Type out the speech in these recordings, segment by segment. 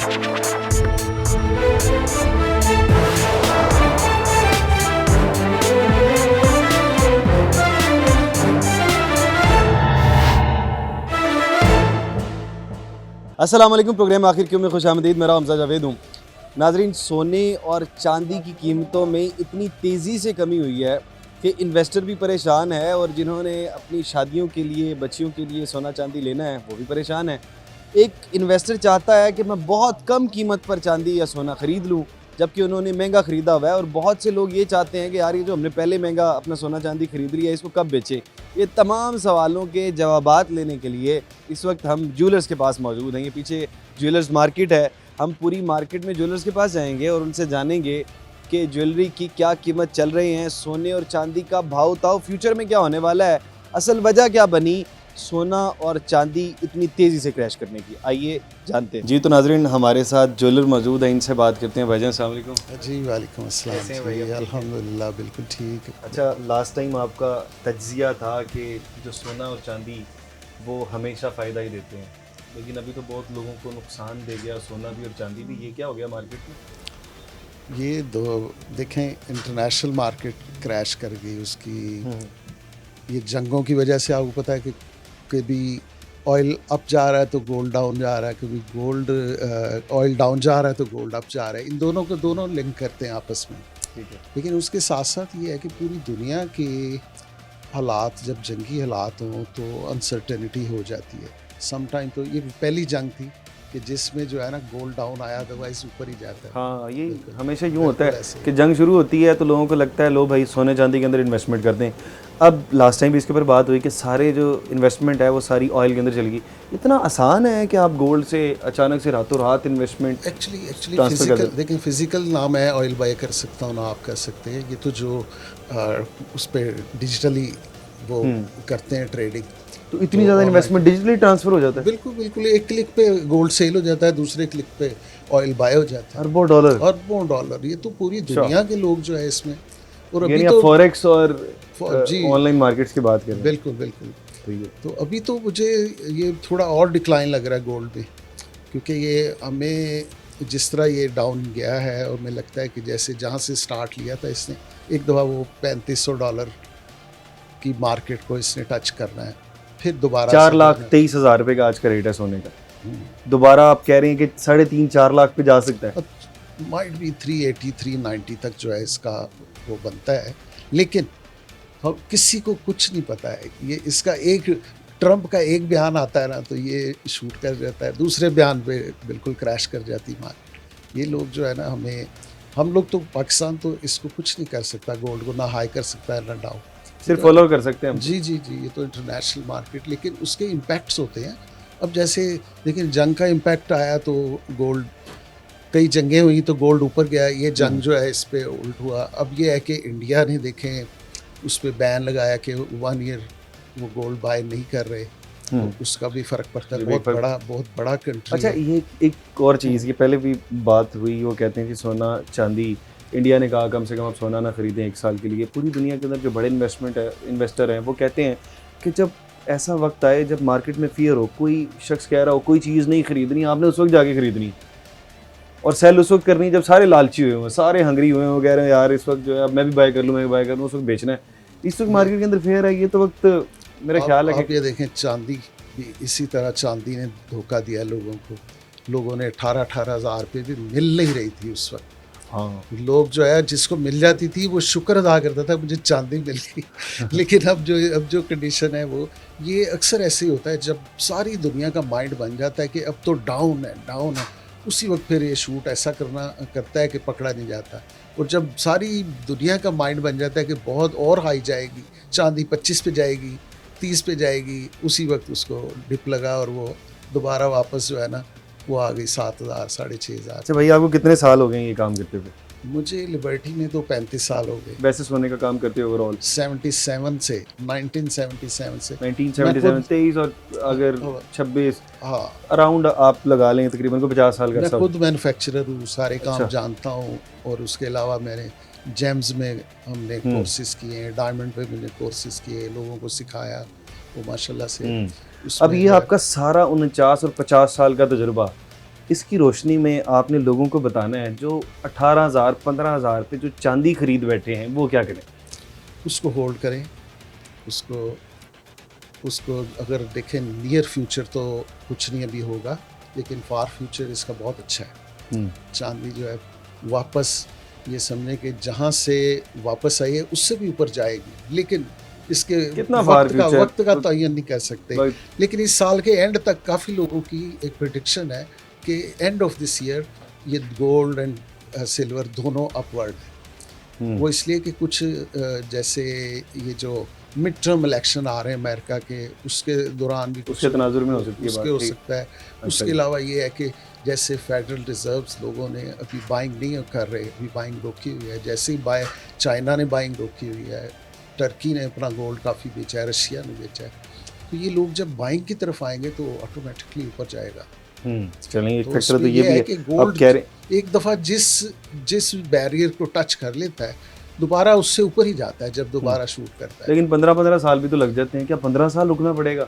अस्सलाम वालेकुम। प्रोग्राम आखिर क्यों में खुशामदीद। मेरा हमजा जावेद हूँ। नाजरीन, सोने और चांदी की कीमतों में इतनी तेज़ी से कमी हुई है कि इन्वेस्टर भी परेशान है और जिन्होंने अपनी शादियों के लिए, बच्चियों के लिए सोना चांदी लेना है वो भी परेशान है। एक इन्वेस्टर चाहता है कि मैं बहुत कम कीमत पर चांदी या सोना ख़रीद लूँ, जबकि उन्होंने महंगा ख़रीदा हुआ है। और बहुत से लोग ये चाहते हैं कि यार ये जो हमने पहले महंगा अपना सोना चांदी ख़रीद लिया, इसको कब बेचें। ये तमाम सवालों के जवाबात लेने के लिए इस वक्त हम ज्वेलर्स के पास मौजूद हैं। ये पीछे ज्वेलर्स मार्केट है। हम पूरी मार्केट में ज्वेलर्स के पास जाएंगे और उनसे जानेंगे कि ज्वेलरी की क्या कीमत चल रही है, सोने और चांदी का भाव ताव फ्यूचर में क्या होने वाला है, असल वजह क्या बनी सोना और चांदी इतनी तेज़ी से क्रैश करने की। आइए जानते हैं। जी तो नाजरीन, हमारे साथ ज्वेलर मौजूद हैं, इनसे बात करते हैं। भाईजान अस्सलाम वालेकुम। जी वालेकुम अस्सलाम जी, अल्हम्दुलिल्लाह बिल्कुल ठीक। अच्छा, लास्ट टाइम आपका तज्जिया था कि जो सोना और चांदी वो हमेशा फ़ायदा ही देते हैं, लेकिन अभी तो बहुत लोगों को नुकसान दे गया सोना भी और चांदी भी। ये क्या हो गया मार्केट में? ये दो देखें, इंटरनेशनल मार्केट क्रैश कर गई उसकी। ये जंगों की वजह से आपको पता है कि कभी ऑयल अप जा रहा है तो गोल्ड डाउन जा रहा है, कभी गोल्ड ऑयल डाउन जा रहा है तो गोल्ड अप जा रहा है। इन दोनों को दोनों लिंक करते हैं आपस में। ठीक है। लेकिन उसके साथ साथ ये है कि पूरी दुनिया के हालात, जब जंगी हालात हों तो अनसर्टेनिटी हो जाती है। सम टाइम तो ये पहली जंग थी कि जिसमें जो है ना गोल्ड डाउन आया, अदरवाइज ऊपर ही जाता है। हाँ, ये हमेशा यूँ होता है कि जंग शुरू होती है तो लोगों को लगता है लो भाई सोने चांदी के अंदर इन्वेस्टमेंट करते हैं। अब लास्ट टाइम भी इसके ऊपर बात हुई कि सारे जो इन्वेस्टमेंट है वो सारी ऑयल के अंदर चली गई। इतना आसान है कि आप गोल्ड से अचानक से रातों रात इन्वेस्टमेंट एक्चुअली फिजिकल, देखिए फिजिकल ना मैं ऑयल बाय कर सकता हूँ ना आप कर सकते हैं। ये तो जो उस पर डिजिटली वो करते हैं ट्रेडिंग, तो इतनी ज़्यादा इन्वेस्टमेंट डिजिटली ट्रांसफर हो जाता है। बिल्कुल बिल्कुल, एक क्लिक पे गोल्ड सेल हो जाता है, दूसरे क्लिक पे ऑयल बाय हो जाता है। अरबों डॉलर। ये तो पूरी दुनिया के लोग जो है इसमें। और अभी तो फॉरेक्स और जी ऑनलाइन मार्केट्स की बात करें। बिल्कुल बिल्कुल। तो अभी तो मुझे ये थोड़ा और डिक्लाइन लग रहा है गोल्ड में, क्योंकि ये हमें जिस तरह ये डाउन गया है और मुझे लगता है कि जैसे जहाँ से स्टार्ट लिया था इसने, एक दफ़ा वो $3500 की मार्केट को इसने टच करना है, फिर दोबारा 4,23,000 रुपये का आज का रेट है सोने का। दोबारा आप कह रहे हैं कि 3.5-4 लाख पे जा सकता है। माइट भी 380 390 तक जो है इसका वो बनता है। लेकिन हम किसी को कुछ नहीं पता है। ये इसका एक ट्रंप का एक बयान आता है ना तो ये शूट कर जाता है, दूसरे बयान पे बिल्कुल क्रैश कर जाती मार्केट। ये लोग जो है ना, हम लोग तो पाकिस्तान तो इसको कुछ नहीं कर सकता, गोल्ड को ना हाई कर सकता है ना डाउन, सिर्फ फॉलो कर सकते हैं हम। जी, ये तो इंटरनेशनल मार्केट, लेकिन उसके इम्पैक्ट्स होते हैं। अब जैसे लेकिन जंग का इम्पैक्ट आया तो गोल्ड, कई जंगें हुई तो गोल्ड ऊपर गया। ये जंग जो है इस पे उल्ट हुआ। अब ये है कि इंडिया ने देखें उस पर बैन लगाया कि 1 ईयर वो गोल्ड बाय नहीं कर रहे, तो उसका भी फ़र्क पड़ता है। बहुत बड़ा कंट्री। अच्छा, ये एक और चीज़, ये पहले भी बात हुई, वो कहते हैं कि सोना चांदी, इंडिया ने कहा कम से कम आप सोना ना खरीदें 1 साल के लिए। पूरी दुनिया के अंदर जो बड़े इन्वेस्टर हैं वो कहते हैं कि जब ऐसा वक्त आए जब मार्केट में फियर हो, कोई शख्स कह रहा हो कोई चीज़ नहीं खरीदनी, आपने उस वक्त जाके खरीदनी और सेल उस वक्त करनी जब सारे लालची हुए हैं, सारे हंगरी हुए हैं, वो कह रहे हैं यार इस वक्त जो है अब मैं भी बाय कर लूँ, उस वक्त बेचना है। इस वक्त मार्केट के अंदर फेयर है। ये तो वक्त मेरा ख्याल है आप ये देखें, चांदी भी इसी तरह, चांदी ने धोखा दिया लोगों को। लोगों ने 18-18 हज़ार रुपये भी मिल नहीं रही थी उस वक्त। हाँ, लोग जो है जिसको मिल जाती थी वो शुक्र अदा करता था मुझे चांदी मिल गई। लेकिन अब जो कंडीशन है वो, ये अक्सर ऐसे ही होता है जब सारी दुनिया का माइंड बन जाता है कि अब तो डाउन है, उसी वक्त फिर ये शूट ऐसा करता है कि पकड़ा नहीं जाता। और जब सारी दुनिया का माइंड बन जाता है कि बहुत और हाई जाएगी, चांदी 25 पे जाएगी, 30 पे जाएगी, उसी वक्त उसको डिप लगा और वो दोबारा वापस जो है ना वो आ गई 7,000 6,500। अच्छा भाई, आपको कितने साल हो गए ये काम करते हुए? मुझे लिबर्टी में तो 35 साल हो गए। वैसे सोने का काम करते हो ओवरऑल? 1977 से 1977 23 और अगर 26, हाँ अराउंड आप लगा लें तकरीबन को 50 साल का। मैं खुद मैन्युफैक्चरर हूँ, सारे काम जानता हूँ। और उसके अलावा मैंने जेम्स में हमने कोर्सेज किए हैं, डायमंड पे मैंने कोर्सेज किए, लोगों को सिखाया, वो माशाल्लाह से। अब ये आपका सारा 49 और 50 साल का तजुर्बा इसकी रोशनी में आपने लोगों को बताना है जो 18,000 15,000 पे जो चांदी खरीद बैठे हैं वो क्या करें? उसको होल्ड करें, उसको उसको अगर देखें नियर फ्यूचर तो कुछ नहीं अभी होगा, लेकिन फार फ्यूचर इसका बहुत अच्छा है। चांदी जो है वापस ये समझे कि जहाँ से वापस आई है उससे भी ऊपर जाएगी, लेकिन इसके कितना far future? वक्त का तयन नहीं कर सकते। लेकिन इस साल के एंड तक काफ़ी लोगों की एक प्रिडिक्शन है कि एंड ऑफ दिस ईयर ये गोल्ड एंड सिल्वर दोनों अपवर्ड है। वो इसलिए कि कुछ जैसे ये जो मिड टर्म इलेक्शन आ रहे हैं अमेरिका के, उसके दौरान भी उसके तनाजुर में हो सकती है उसके हो सकता है। उसके अलावा ये है कि जैसे फेडरल रिजर्व्स लोगों ने अभी बाइंग नहीं कर रहे, अभी बाइंग रोकी हुई है। जैसे ही चाइना ने बाइंग रोकी हुई है, टर्की ने अपना गोल्ड काफ़ी बेचा है, रशिया ने बेचा है। तो ये लोग जब बाइंग की तरफ आएंगे तो ऑटोमेटिकली ऊपर जाएगा। चलिए तो फैक्टर तो ये भी है कि गोल्ड एक दफ़ा जिस बैरियर को टच कर लेता है दोबारा उससे ऊपर ही जाता है जब दोबारा शूट करता है। लेकिन 15-15 साल भी तो लग जाते हैं। क्या 15 साल रुकना पड़ेगा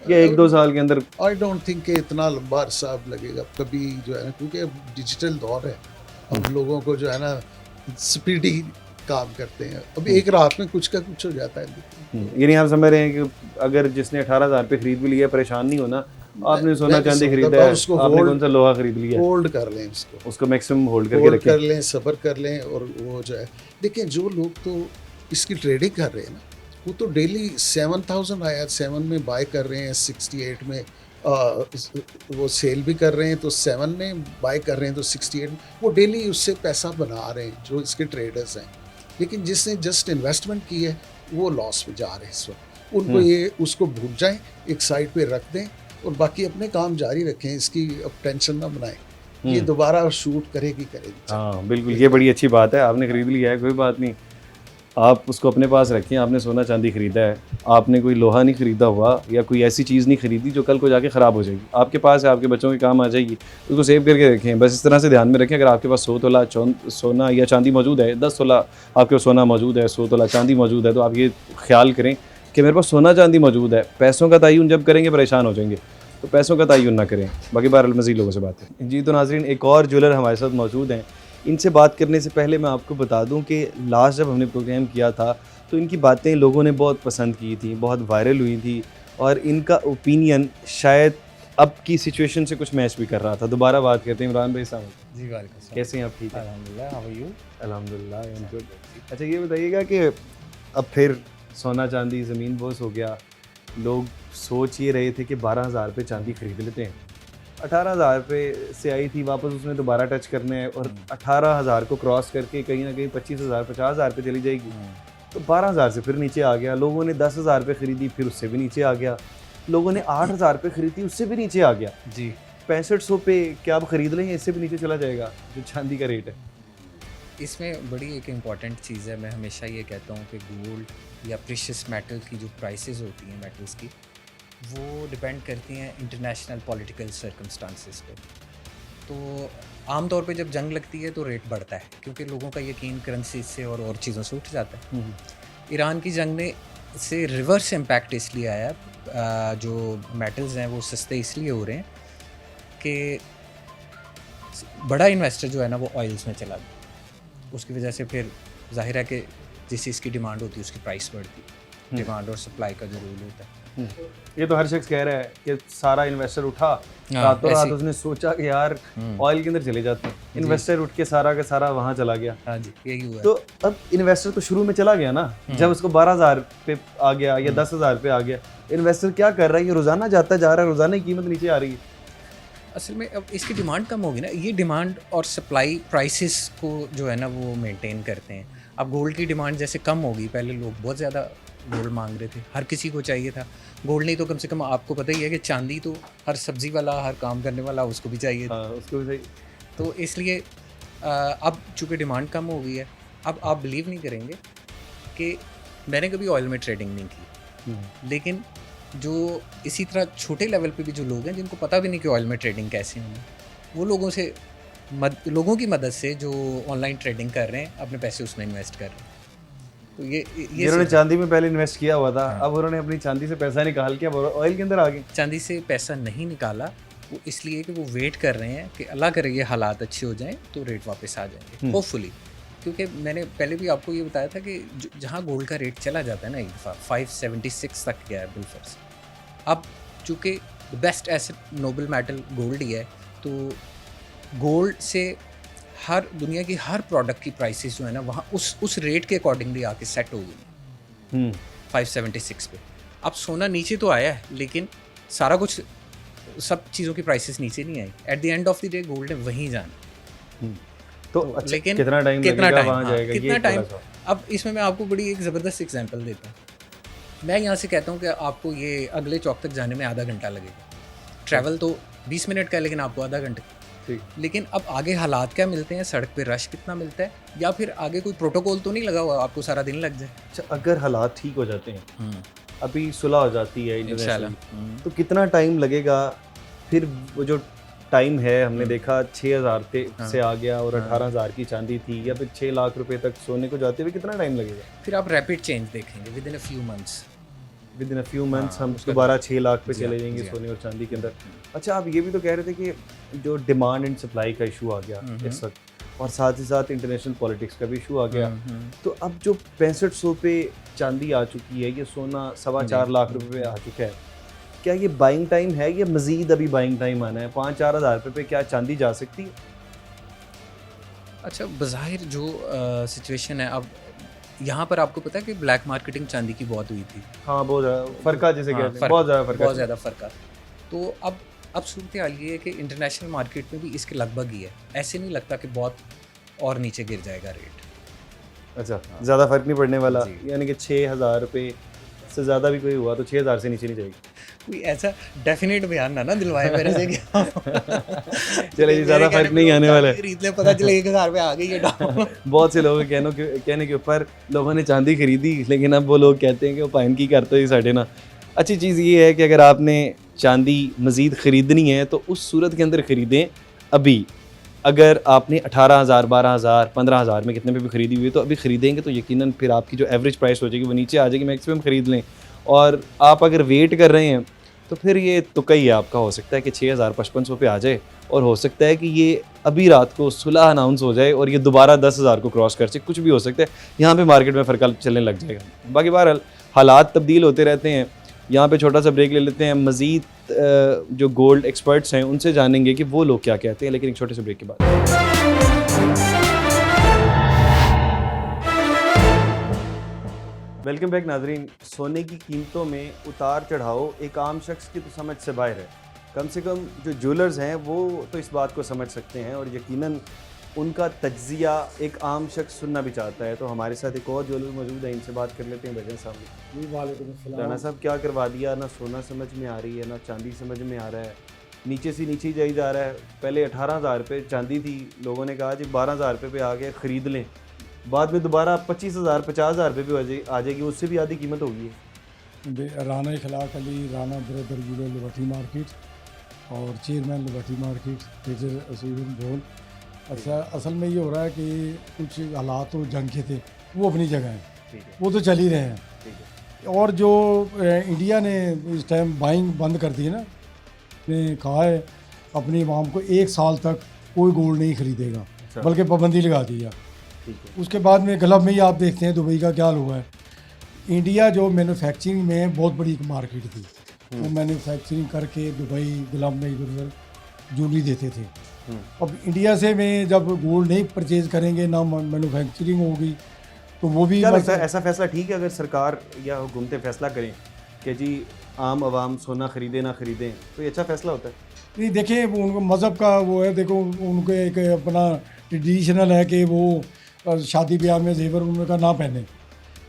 या 1-2 साल के अंदर? आई डोंट थिंक कि इतना लंबा अरसा अब लगेगा कभी, जो है ना, क्योंकि अब डिजिटल दौर है। अब लोगों को जो है ना स्पीडी काम करते हैं, अब एक रात में कुछ का कुछ हो जाता है। ये नहीं आप समझ रहे हैं कि अगर जिसने 18,000 पे खरीद भी लिया परेशान नहीं होना। आपने सोना चांदी खरीदा है, आपने कौन सा लोहा खरीद लिया, होल्ड कर लें उसको मैक्सिमम होल्ड करके रखें, कर लें, सब्र कर लें। और वो जो है देखिए, जो लोग तो इसकी ट्रेडिंग कर रहे हैं ना, वो तो डेली 7,000 आया 7 में बाय कर रहे हैं, 68 में वो सेल भी कर रहे हैं, तो 7 में बाय कर रहे हैं तो 68 में वो डेली उससे पैसा बना रहे हैं जो इसके ट्रेडर्स हैं। लेकिन जिसने जस्ट इन्वेस्टमेंट की है वो लॉस में जा रहे हैं इस वक्त। उनको ये उसको भूल जाएं, एक साइड पे रख दें और बाकी अपने काम जारी रखें। इसकी अब टेंशन ना बनाएं, ये दोबारा शूट करेगी। हाँ बिल्कुल, ये बड़ी अच्छी बात है। आपने खरीद लिया है, कोई बात नहीं, आप उसको अपने पास रखें। आपने सोना चांदी खरीदा है, आपने कोई लोहा नहीं खरीदा हुआ या कोई ऐसी चीज़ नहीं खरीदी जो कल को जाके ख़राब हो जाएगी। आपके पास है, आपके बच्चों के काम आ जाएगी, उसको सेव करके रखें। बस इस तरह से ध्यान में रखें, अगर आपके पास 100 तोला सोना या चांदी मौजूद है, 10 तोला आपके पास सोना मौजूद है, 100 तोला चांदी मौजूद है, तो आप ये ख्याल करें कि मेरे पास सोना चांदी मौजूद है। पैसों का तयन जब करेंगे परेशान हो जाएंगे, तो पैसों का तयन ना करें। बाकी बहरहाल मज़ीद लोगों से बात करें जी। तो नाज़रीन, एक और ज्वेलर हमारे साथ मौजूद हैं। इनसे बात करने से पहले मैं आपको बता दूं कि लास्ट जब हमने प्रोग्राम किया था तो इनकी बातें लोगों ने बहुत पसंद की थी, बहुत वायरल हुई थी, और इनका ओपिनियन शायद अब की सिचुएशन से कुछ मैच भी कर रहा था। दोबारा बात करते हैं इमरान भाई साहब जी। वालेकुम, कैसे हैं आप? ठीक है अल्हम्दुलिल्लाह, हाउ आर यू? अल्हम्दुलिल्लाह, आई एम गुड। अच्छा ये बताइएगा कि अब फिर सोना चांदी ज़मीन बोस हो गया। लोग सोच ये रहे थे कि 12,000 पे चांदी खरीद लेते हैं, 18,000 पे से आई थी, वापस उसने दोबारा टच करना है और 18,000 को क्रॉस करके कहीं ना कहीं 25,000 50,000 पे चली जाएगी। तो 12,000 से फिर नीचे आ गया। लोगों ने 10,000 पे खरीदी, फिर उससे भी नीचे आ गया। लोगों ने 8,000 पे खरीदी, उससे भी नीचे आ गया जी। 6500 पे क्या आप खरीद लेंगे? इससे भी नीचे चला जाएगा जो चांदी का रेट है। इसमें बड़ी एक इम्पॉर्टेंट चीज़ है, मैं हमेशा ये कहता हूँ कि गोल्ड या प्रेशियस मेटल की जो प्राइसेस होती हैं मेटल्स की, वो डिपेंड करती हैं इंटरनेशनल पॉलिटिकल सर्कमस्टांसिस पे। तो आमतौर पे जब जंग लगती है तो रेट बढ़ता है, क्योंकि लोगों का यकीन करेंसी से और चीज़ों से उठ जाता है। ईरान की जंग ने से रिवर्स इम्पैक्ट इसलिए आया, जो मेटल्स हैं वो सस्ते इसलिए हो रहे हैं कि बड़ा इन्वेस्टर जो है ना वो ऑयल्स में चला गया। उसकी वजह से फिर जाहिर है कि जिस चीज़ की डिमांड होती है उसकी प्राइस बढ़ती है। डिमांड और सप्लाई का जो रूल होता है। ये तो हर शख्स कह रहा है कि सारा इन्वेस्टर उठा रातों रात, उसने सोचा कि यार ऑयल के अंदर चले जाते हैं, इन्वेस्टर उठ के सारा का सारा वहाँ चला गया। हाँ जी, यही हुआ। तो अब इन्वेस्टर तो शुरू में चला गया ना, जब उसको 12,000 पे आ गया या 10,000 पे आ गया, इन्वेस्टर क्या कर रहा है? ये रोजाना जाता जा रहा है, रोजाना की कीमत नीचे आ रही है। असल में अब इसकी डिमांड कम होगी ना, ये डिमांड और सप्लाई प्राइसेस को जो है ना वो मेंटेन करते हैं। अब गोल्ड की डिमांड जैसे कम होगी, पहले लोग बहुत ज़्यादा गोल्ड मांग रहे थे, हर किसी को चाहिए था गोल्ड, नहीं तो कम से कम आपको पता ही है कि चांदी तो हर सब्जी वाला, हर काम करने वाला उसको भी चाहिए था। उसको भी सही। तो इसलिए अब चूँकि डिमांड कम हो गई है, अब आप बिलीव नहीं करेंगे कि मैंने कभी ऑयल में ट्रेडिंग नहीं की, लेकिन जो इसी तरह छोटे लेवल पे भी जो लोग हैं जिनको पता भी नहीं कि ऑयल में ट्रेडिंग कैसे होनी, वो लोगों की मदद से जो ऑनलाइन ट्रेडिंग कर रहे हैं अपने पैसे उसमें इन्वेस्ट कर रहे हैं। तो ये उन्होंने चांदी में पहले इन्वेस्ट किया हुआ था। हाँ। अब उन्होंने अपनी चांदी से पैसा निकाल के अब ऑयल के अंदर आ गए। चांदी से पैसा नहीं निकाला, वो इसलिए कि वो वेट कर रहे हैं कि अल्लाह करे ये हालात अच्छे हो जाएं तो रेट वापस आ जाएंगे होपफुली। क्योंकि मैंने पहले भी आपको ये बताया था कि जहाँ गोल्ड का रेट चला जाता है ना, एक दफ़ा 576 तक गया है बिलफर्स। अब चूँकि best asset noble metal gold ही है, तो गोल्ड से हर दुनिया की हर प्रोडक्ट की प्राइसेस जो है ना वहाँ उस रेट के अकॉर्डिंगली आके सेट हो गई 576 पे। अब सोना नीचे तो आया है, लेकिन सारा कुछ सब चीज़ों की प्राइसेस नीचे नहीं आई। At the end of the day gold ने वहीं जाना। तो अच्छा, लेकिन कितना टाइम लगेगा वहाँ जाएगा, कितना ये टाइम? थोड़ा सा। अब इसमें मैं आपको बड़ी एक ज़बरदस्त एग्जांपल देता हूँ। मैं यहाँ से कहता हूँ कि आपको ये अगले चौक तक जाने में आधा घंटा लगेगा। ट्रैवल तो 20 मिनट का है, लेकिन आपको आधा घंटा। ठीक। लेकिन अब आगे हालात क्या मिलते हैं, सड़क पे रश कितना मिलता है, या फिर आगे कोई प्रोटोकॉल तो नहीं लगा हुआ आपको सारा दिन लग जाए। अच्छा, अगर हालात ठीक हो जाते हैं, अभी सुलह हो जाती है इंशाल्लाह। इंटरनेशनल, तो कितना टाइम लगेगा? फिर वो जो टाइम है, हमने देखा 6,000 से आ गया और 18,000 की चांदी थी, या फिर 6 लाख रुपए तक सोने को जाते हुए कितना टाइम लगेगा? फिर आप रैपिड चेंज देखेंगे with in a few months. With in a few months हम उसके दोबारा 6 लाख पे जी हाँ, चले जाएंगे जी हाँ। सोने और चांदी के अंदर। अच्छा, आप ये भी तो कह रहे थे कि जो डिमांड एंड सप्लाई का इशू आ गया इस वक्त, और साथ ही साथ इंटरनेशनल पॉलिटिक्स का भी इशू आ गया, तो अब जो 6500 पे चांदी आ चुकी है, ये सोना 4.25 लाख रुपए पे आ चुका है, क्या ये बाइंग टाइम है या मजीद अभी बाइंग टाइम आना है? 5-4 हज़ार रुपये पे क्या चांदी जा सकती है? अच्छा, बज़ाहिर जो सिचुएशन है, अब यहाँ पर आपको पता है कि ब्लैक मार्केटिंग चांदी की बहुत हुई थी। हाँ, बहुत ज़्यादा फर्का जिसे हाँ, कहते हैं, बहुत ज़्यादा फर्का। बहुत ज़्यादा फ़र्क है। तो अब सूरत हाल ये है कि इंटरनेशनल मार्केट में भी इसके लगभग ही है। ऐसे नहीं लगता कि बहुत और नीचे गिर जाएगा रेट। अच्छा, ज़्यादा फर्क नहीं पड़ने वाला, जी। यानी कि 6,000 रुपये से ज़्यादा भी कोई हुआ तो 6,000 से नीचे नहीं जाएगी। कोई ऐसा डेफिनेट बयान ना दिलवाए मेरे से कि चलिए जी, ज़्यादा फर्क नहीं आने वाला है। खरीद ले, पता चले 1,000 रुपये आ गई है डाउन। बहुत से लोगों के कहने के ऊपर लोगों ने चांदी खरीदी, लेकिन अब वो लोग कहते हैं कि वो पाइन की करते ही साढ़े ना। अच्छी चीज़ ये है कि अगर आपने चांदी मज़ीद ख़रीदनी है तो उस सूरत के अंदर ख़रीदें अभी। अगर आपने 18,000, 12,000, 15,000 में कितने पे भी ख़रीदी हुई है, तो अभी ख़रीदेंगे तो यकीनन फिर आपकी जो एवरेज प्राइस हो जाएगी वो नीचे आ जाएगी, मैक्सिमम ख़रीद लें। और आप अगर वेट कर रहे हैं तो फिर ये तुक्का ही आपका हो सकता है कि 6,000-5,500 पे आ जाए, और हो सकता है कि ये अभी रात को सुलह अनाउंस हो जाए और ये दोबारा 10,000 को क्रॉस कर जाए, कुछ भी हो सकता है। यहाँ पे मार्केट में फ़र्क चलने लग जाएगा। बाकी बहरहाल हालात तब्दील होते रहते हैं। यहाँ पे छोटा सा ब्रेक ले लेते हैं, मज़ीद जो गोल्ड एक्सपर्ट्स हैं उनसे जानेंगे कि वो लोग क्या कहते हैं, लेकिन एक छोटे से ब्रेक के बाद। वेलकम बैक नाजरीन। सोने की कीमतों में उतार चढ़ाव एक आम शख्स की तो समझ से बाहर है। कम से कम जो ज्वेलर्स हैं वो तो इस बात को समझ सकते हैं, और यकीनन उनका तज्जिया एक आम शख्स सुनना भी चाहता है। तो हमारे साथ एक और ज्वेलर मौजूद है, इनसे बात कर लेते हैं। भाईजान साहब, जी वालेकुम अस्सलाम। राना साहब, क्या करवा दिया? ना सोना समझ में आ रही है, ना चांदी समझ में आ रहा है, नीचे से नीचे ही जाई जा रहा है। पहले 18,000 रुपये चांदी थी, लोगों ने कहा जी 12,000 रुपये पे आ गए, ख़रीद लें। बाद में दोबारा 25,000, 50,000 रुपये पे आ जाएगी, उससे भी आधी कीमत होगी। Rana Ikhlaq Ali, Rana brother jeweller Liberty Market और chairman Liberty Market, major Asim बोल। अच्छा, असल में ये हो रहा है कि कुछ हालात तो जंग के थे, वो अपनी जगह हैं, ठीक है, वो तो चल ही रहे हैं। ठीक है। और जो इंडिया ने इस टाइम बाइंग बंद कर दी है ना, ने कहा है अपनी आवाम को 1 साल तक कोई गोल्ड नहीं खरीदेगा, अच्छा, बल्कि पाबंदी लगा दी है। ठीक है। उसके बाद में गलब में ही आप देखते हैं दुबई का क्या हाल हुआ है। इंडिया जो मैन्युफैक्चरिंग में बहुत बड़ी एक मार्केट थी, वो मैन्युफैक्चरिंग करके दुबई गलब में इधर उधर ज्वेलरी देते थे। अब इंडिया से में जब गोल्ड नहीं परचेज करेंगे, ना मैन्युफैक्चरिंग होगी, तो वो भी क्या लगता है ऐसा फैसला ठीक है अगर सरकार या हुकूमतें फैसला करें कि जी आम आवाम सोना खरीदे ना खरीदें, तो ये अच्छा फैसला होता है? नहीं, देखिए वो उनको मज़हब का वो है, देखो उनको एक अपना ट्रेडिशनल है कि वो शादी ब्याह में जेवर उनका ना पहने,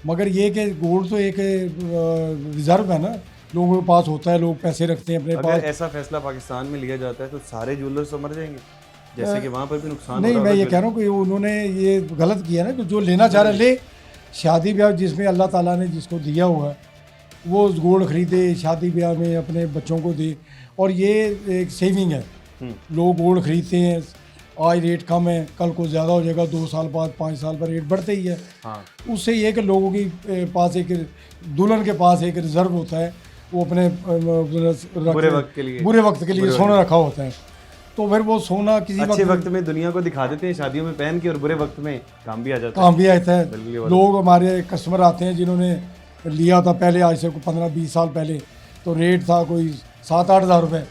मगर ये कि गोल्ड तो एक रिज़र्व है ना, लोगों के पास होता है, लोग पैसे रखते हैं अपने अगर पास। ऐसा फैसला पाकिस्तान में लिया जाता है तो सारे ज्वेलर्स तो मर जाएंगे, जैसे कि वहाँ पर भी नुकसान नहीं, हो रहा मैं ये होगा कह रहा हूँ कि उन्होंने ये गलत किया ना, कि जो लेना चाह रहा है ले। शादी ब्याह जिसमें अल्लाह ताला ने जिसको दिया हुआ है वो गोल्ड खरीदे, शादी ब्याह में अपने बच्चों को दे, और ये एक सेविंग है। लोग गोल्ड खरीदते हैं, आज रेट कम है, कल को ज़्यादा हो जाएगा, 2 साल बाद 5 साल बाद रेट बढ़ते ही है। हाँ, उससे ये कि लोगों की पास एक दुल्हन के पास एक रिज़र्व होता है, वो अपने बुरे वक्त के लिए, बुरे वक्त के लिए बुरे सोना रखा होता है। तो फिर वो सोना किसी अच्छे वक्त में दुनिया को दिखा देते हैं शादियों में पहन के, और बुरे वक्त में काम भी आ जाता है। काम भी आता है। बिल्कुल ये बात। लोग हमारे कस्टमर आते हैं जिन्होंने लिया था पहले, आज से 15-20 साल पहले, तो रेट था कोई 7-8 हज़ार रुपये,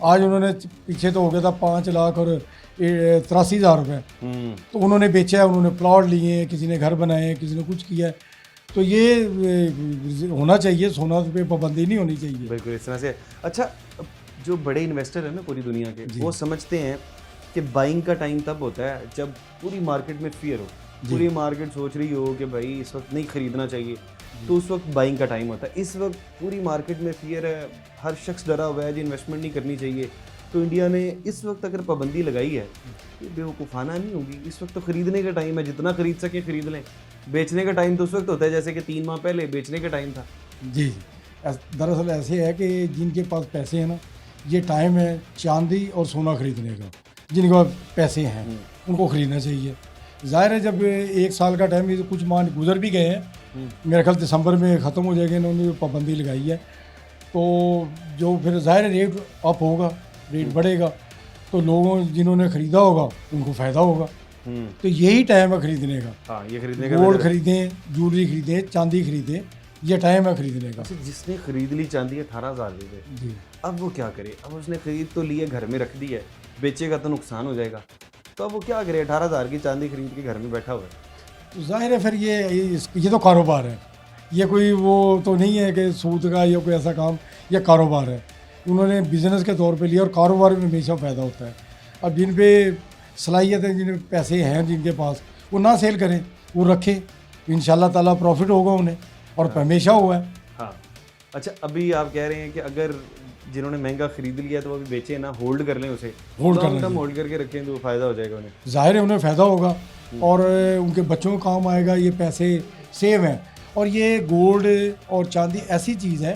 आज उन्होंने पीछे तो हो गया था 5 लाख और 83 हज़ार रुपये, तो उन्होंने बेचा है, उन्होंने प्लॉट लिए हैं, किसी ने घर बनाए हैं, किसी ने कुछ किया है। तो ये होना चाहिए, सोना पे पाबंदी नहीं होनी चाहिए। बिल्कुल इस तरह से। अच्छा, जो बड़े इन्वेस्टर हैं ना पूरी दुनिया के, वो समझते हैं कि बाइंग का टाइम तब होता है जब पूरी मार्केट में फियर हो, पूरी मार्केट सोच रही हो कि भाई इस वक्त नहीं खरीदना चाहिए, तो उस वक्त बाइंग का टाइम होता है। इस वक्त पूरी मार्केट में फियर है, हर शख्स डरा हुआ है जी इन्वेस्टमेंट नहीं करनी चाहिए, तो इंडिया ने इस वक्त अगर पाबंदी लगाई है, ये बेवकूफ़ाना नहीं होगी। इस वक्त तो ख़रीदने का टाइम है, जितना ख़रीद सके ख़रीद लें। बेचने का टाइम तो उस वक्त होता है जैसे कि 3 माह पहले बेचने का टाइम था। जी, दरअसल ऐसे है कि जिनके पास पैसे हैं ना, ये टाइम है चांदी और सोना खरीदने का। जिनके पास पैसे हैं उनको ख़रीदना चाहिए। ज़ाहिर है जब 1 साल का टाइम, ये तो कुछ माह गुजर भी गए हैं, मेरे ख्याल दिसंबर में ख़त्म हो जाएगा, इन्होंने पाबंदी लगाई है, तो जो फिर ज़ाहिर है रेट अप होगा, रेट बढ़ेगा, तो लोगों जिन्होंने ख़रीदा होगा उनको फ़ायदा होगा। तो यही टाइम है खरीदने का। हाँ, ये खरीदने का गोल्ड खरीदें, ज्वेलरी खरीदें, चांदी खरीदें, ये टाइम है खरीदने का। जिसने खरीद ली चांदी 18,000 रुपये, जी, अब वो क्या करे? अब उसने खरीद तो ली है, घर में रख दी है, बेचेगा तो नुकसान हो जाएगा, तो अब वो क्या करे? 18,000 की चांदी खरीद के घर में बैठा हुआ है। तो जाहिर है फिर ये तो कारोबार है, ये कोई वो तो नहीं है कि सूद का या कोई ऐसा काम, ये कारोबार है। उन्होंने बिज़नेस के तौर पे लिया, और कारोबार में हमेशा फ़ायदा होता है। अब जिन पे सलाहियत है, जिन पैसे हैं जिनके पास, वो ना सेल करें, वो रखें, इंशाल्लाह ताला प्रॉफिट होगा उन्हें, और हमेशा हुआ है। हाँ, अच्छा, अभी आप कह रहे हैं कि अगर जिन्होंने महंगा खरीद लिया तो वो अभी बेचे ना, होल्ड कर लें उसे, होल्ड करना लॉन्ग टर्म चाहिए। होल्ड करके रखें तो फ़ायदा हो जाएगा उन्हें। ज़ाहिर है उन्हें फ़ायदा होगा, और उनके बच्चों को काम आएगा, ये पैसे सेव हैं। और ये गोल्ड और चांदी ऐसी चीज़ है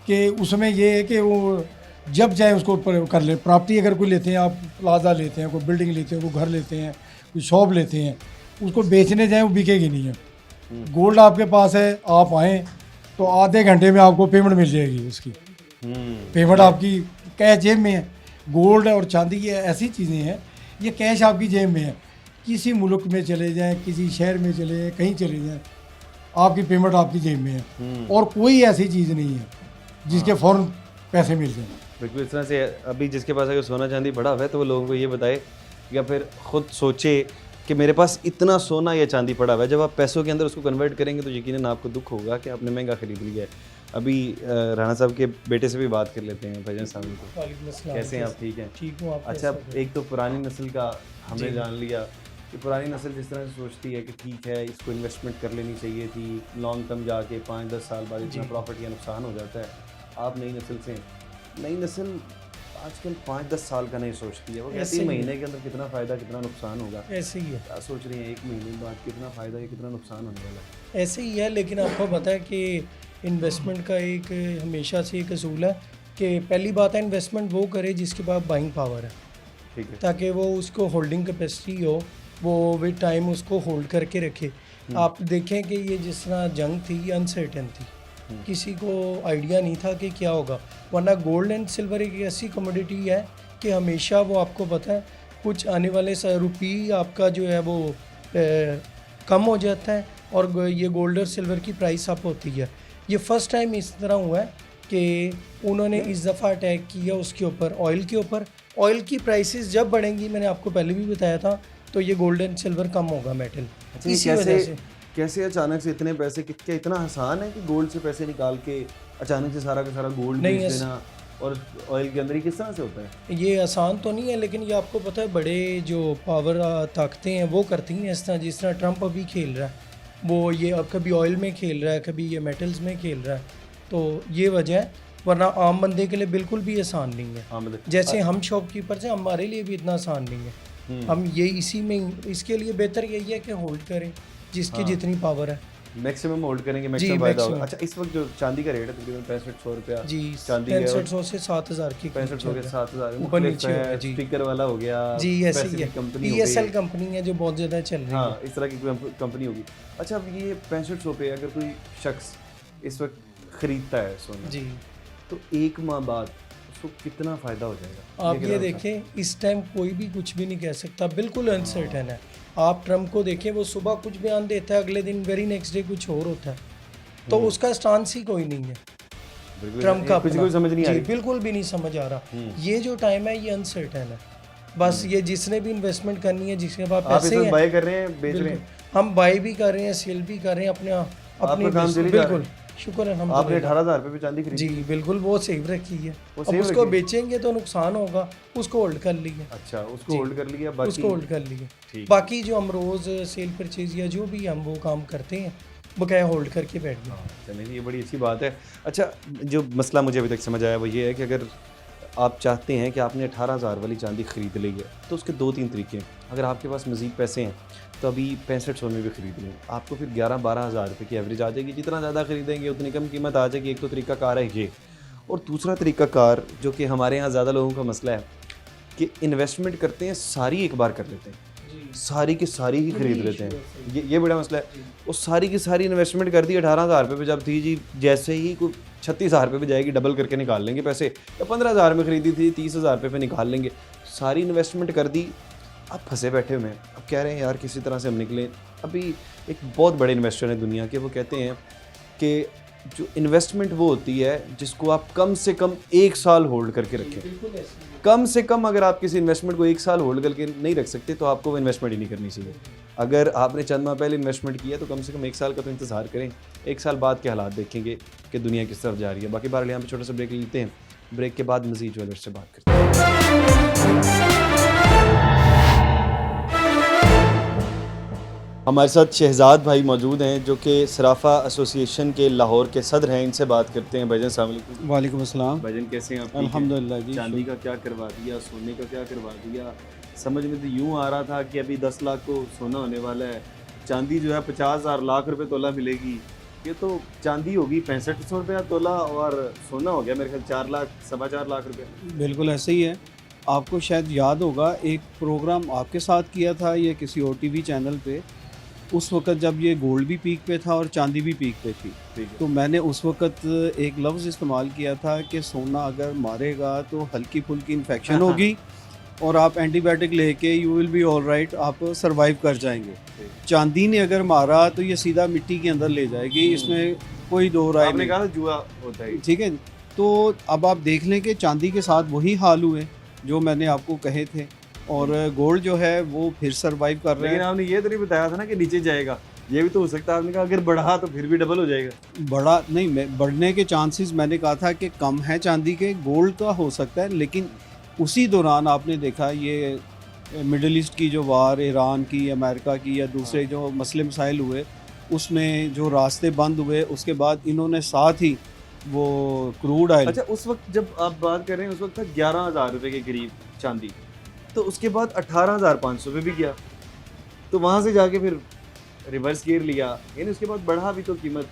कि उसमें ये है कि वो जब चाहे उसको कर ले। प्रॉपर्टी अगर कोई लेते हैं, आप प्लाजा लेते हैं, कोई बिल्डिंग लेते हैं, कोई घर लेते हैं, कोई शॉप लेते हैं, उसको बेचने जाएँ वो बिकेगी नहीं है। गोल्ड आपके पास है, आप आएँ तो आधे घंटे में आपको पेमेंट मिल जाएगी, उसकी पेमेंट आपकी कैश जेब में है। गोल्ड और चांदी ये ऐसी चीज़ें हैं, ये कैश आपकी जेब में है। किसी मुल्क में चले जाएं, किसी शहर में चले जाएं, कहीं चले जाएं, आपकी पेमेंट आपकी जेब में है, और कोई ऐसी चीज़ नहीं है जिसके फ़ौरन पैसे मिल जाएं। बिल्कुल इस तरह से। अभी जिसके पास अगर सोना चांदी पड़ा हुआ है तो वो लोगों को ये बताए, या फिर ख़ुद सोचे कि मेरे पास इतना सोना या चांदी पड़ा हुआ है। जब आप पैसों के अंदर उसको कन्वर्ट करेंगे तो यकीनन आपको दुख होगा कि आपने महंगा खरीद लिया है। अभी राणा साहब के बेटे से भी बात कर लेते हैं, फैजन साहब को। कैसे हैं आप? ठीक हैं? ठीक हूँ। अच्छा, एक तो पुरानी नस्ल का हमने जान लिया कि पुरानी नस्ल जिस तरह से सोचती है कि ठीक है इसको इन्वेस्टमेंट कर लेनी चाहिए थी, लॉन्ग टर्म जाके 5-10 साल बाद इतना प्रॉफिट या नुकसान हो जाता है। आप नई नस्ल से, नई नस्ल आजकल 5-10 साल का नहीं सोचती है, वो कहती है महीने के अंदर कितना फ़ायदा कितना नुकसान होगा। ऐसे ही है, क्या सोच रही है 1 महीने बाद कितना फ़ायदा या कितना नुकसान होने वाला है? ऐसे ही है। लेकिन आपको पता है कि इन्वेस्टमेंट का एक हमेशा से एक असूल है कि पहली बात है इन्वेस्टमेंट वो करे जिसके पास बाइंग पावर है, ठीक है। ताकि वो उसको होल्डिंग कैपेसिटी हो, वो विद टाइम उसको होल्ड करके रखे। आप देखें कि ये जिस तरह जंग थी, अनसर्टेन थी, किसी को आइडिया नहीं था कि क्या होगा। वरना गोल्ड एंड सिल्वर एक ऐसी कमोडिटी है कि हमेशा वो आपको पता है कुछ आने वाले रुपी आपका जो है वो कम हो जाता है, और ये गोल्ड और सिल्वर की प्राइस अप होती है। ये फ़र्स्ट टाइम इस तरह हुआ है कि उन्होंने इस दफ़ा अटैक किया उसके ऊपर, ऑयल के ऊपर। ऑयल की प्राइसेस जब बढ़ेंगी, मैंने आपको पहले भी बताया था, तो ये गोल्ड एंड सिल्वर कम होगा मेटल। अच्छा, इसी वजह से कैसे अचानक से इतने पैसे, क्या इतना आसान है कि गोल्ड से पैसे निकाल के अचानक से सारा का सारा गोल्ड नहीं, बेच देना और ऑयल के अंदर ही किस तरह से होता है? ये आसान तो नहीं है, लेकिन ये आपको पता है बड़े जो पावर ताकतें हैं वो करती हैं इस तरह। जिस तरह ट्रंप अभी खेल रहा है, वो ये अब कभी ऑयल में खेल रहा है, कभी ये मेटल्स में खेल रहा है, तो ये वजह है। वरना आम बंदे के लिए बिल्कुल भी आसान नहीं है। जैसे हम शॉपकीपर से, हमारे लिए भी इतना आसान नहीं है। हम ये इसी में, इसके लिए बेहतर यही है कि होल्ड करें जिसकी जितनी पावर है, मैक्सिमम होल्ड करेंगे, मैक्सिमम फायदा होगा। अच्छा, इस वक्त जो चांदी का रेट है तकरीबन 6500 रुपया जी, चांदी है, 6500 से 7000 की 6500 से 7000 ऊपर नीचे है जी। स्पीकर वाला हो गया जी, ऐसे ही है। कंपनी PSL कंपनी है जो बहुत ज़्यादा चल रही है। हाँ, इस तरह की कंपनी होगी। अच्छा, अब ये 6500 पे अगर कोई शख्स इस वक्त खरीदता है सोना, जी, तो 1 माह बाद उसको कितना फ़ायदा हो जाएगा? आप ये देखें, इस टाइम कोई भी कुछ भी नहीं कह सकता, बिल्कुल अनसर्टन है। आप ट्रम्प को देखें, वो सुबह कुछ बयान देता है, अगले दिन वेरी नेक्स्ट डे कुछ और होता है, तो उसका स्टांस ही कोई नहीं है ट्रम्प का। कुछ समझ नहीं आ जी, रही। बिल्कुल भी नहीं समझ आ रहा। ये जो टाइम है ये अनसर्टन है। बस ये जिसने भी इन्वेस्टमेंट करनी है, जिसके पास आप पैसे इसमें हैं, बाय कर रहे हैं, बेच रहे हैं? हम बाई भी कर रहे हैं, सेल भी कर रहे हैं, अपने अपनी काम चली जा रहा है? बिल्कुल शुक्र है हम। आपने 18,000 रुपये पे चांदी खरीदी? जी बिल्कुल, वो सेव रखी है। वो अब सेव उसको रखी है? बेचेंगे तो नुकसान होगा, उसको होल्ड कर लिया। अच्छा, उसको होल्ड कर लिया, बाकी उसको होल्ड कर लिया। ठीक। बाकी जो हम रोज़ सेल परचेज या जो भी हम वो काम करते हैं, बकाया होल्ड करके बैठ गए। चलिए, ये बड़ी अच्छी बात है। अच्छा, जो मसला मुझे अभी तक समझ आया वो ये है कि अगर आप चाहते हैं कि आपने 18,000 वाली चांदी ख़रीद ली है तो उसके 2-3 तरीके हैं। अगर आपके पास मज़ीद पैसे हैं तो अभी 65 सोने भी ख़रीद लें, आपको फिर 11-12 हज़ार रुपये की एवरेज आ जाएगी। जितना ज़्यादा ख़रीदेंगे उतनी कम कीमत आ जाएगी। एक तो तरीका कार है ये, और दूसरा तरीका कार जो कि हमारे यहाँ ज़्यादा लोगों का मसला है कि इन्वेस्टमेंट करते हैं, सारी एक बार कर लेते हैं, सारी की सारी ही खरीद लेते हैं। ये बड़ा मसला है। वो सारी की सारी इन्वेस्टमेंट कर दी 18,000 रुपये पे, जब थी जी जैसे ही कोई 36,000 रुपये पे जाएगी डबल करके निकाल लेंगे पैसे, या 15,000 में खरीदी थी 30,000 रुपये पे निकाल लेंगे। सारी इन्वेस्टमेंट कर दी, अब फंसे बैठे हुए हैं। अब कह रहे हैं यार किसी तरह से हम निकलें। अभी एक बहुत बड़े इन्वेस्टर हैं दुनिया के, वो कहते हैं कि जो इन्वेस्टमेंट वो होती है जिसको आप कम से कम 1 साल होल्ड करके रखें। कम से कम अगर आप किसी इन्वेस्टमेंट को 1 साल होल्ड करके नहीं रख सकते तो आपको वो इन्वेस्टमेंट ही नहीं करनी चाहिए। अगर आपने चंद माह पहले इन्वेस्टमेंट किया तो कम से कम 1 साल का तो इंतज़ार करें। 1 साल बाद के हालात देखेंगे कि दुनिया किस तरफ जा रही है। बाकी बार यहाँ पे छोटा सा ब्रेक लेते हैं, ब्रेक के बाद मज़ीद ज्वेलर्स से बात करते हैं। हमारे साथ शहजाद भाई मौजूद हैं जो कि सराफा एसोसिएशन के लाहौर के सदर हैं। इनसे बात करते हैं। भाईजान अस्सलाम वालेकुम। वालेकुम अस्सलाम। भाईजान कैसे हैं आप? ठीक हैं? अल्हम्दुलिल्लाह जी। चांदी का क्या करवा दिया, सोने का क्या करवा दिया? समझ में तो यूँ आ रहा था कि अभी 10 लाख को सोना होने वाला है, चांदी जो है 50,000 लाख रुपए तोला मिलेगी। ये तो चांदी होगी 6500 रुपया तोला और सोना हो गया मेरे ख्याल 4 लाख, 4.25 लाख रुपये। बिल्कुल ऐसे ही है। आपको शायद याद होगा एक प्रोग्राम आपके साथ किया था ये किसी और टीवी चैनल पे, उस वक्त जब ये गोल्ड भी पीक पे था और चांदी भी पीक पे थी। ठीक है। तो मैंने उस वक्त एक लफ्ज़ इस्तेमाल किया था कि सोना अगर मारेगा तो हल्की फुल्की इन्फेक्शन होगी और आप एंटीबायोटिक लेके you will be all right, आप सरवाइव कर जाएंगे। चांदी ने अगर मारा तो ये सीधा मिट्टी के अंदर ले जाएगी, इसमें कोई दो राय आपने नहीं। कहा जुआ होता है। ठीक है, तो अब आप देख लें कि चांदी के साथ वही हाल हुए जो मैंने आपको कहे थे, और गोल्ड जो है वो फिर सरवाइव कर रहे लेकिन हैं। आपने ये तो नहीं बताया था ना कि नीचे जाएगा, ये भी तो हो सकता है। आपने कहा अगर बढ़ा तो फिर भी डबल हो जाएगा। बड़ा नहीं, मैं बढ़ने के चांसेस मैंने कहा था कि कम है चांदी के, गोल्ड का हो सकता है। लेकिन उसी दौरान आपने देखा ये मिडल ईस्ट की जो वार, ईरान की, अमेरिका की या दूसरे जो मसले मसाइल हुए, उसमें जो रास्ते बंद हुए, उसके बाद इन्होंने साथ ही वो क्रूड ऑयल। अच्छा, उस वक्त जब आप बात कर रहे हैं उस वक्त था 11,000 रुपये के करीब चांदी, तो उसके बाद 18,500 पे भी गया, तो वहाँ से जाके फिर रिवर्स गियर लिया, यानी उसके बाद बढ़ा भी तो कीमत,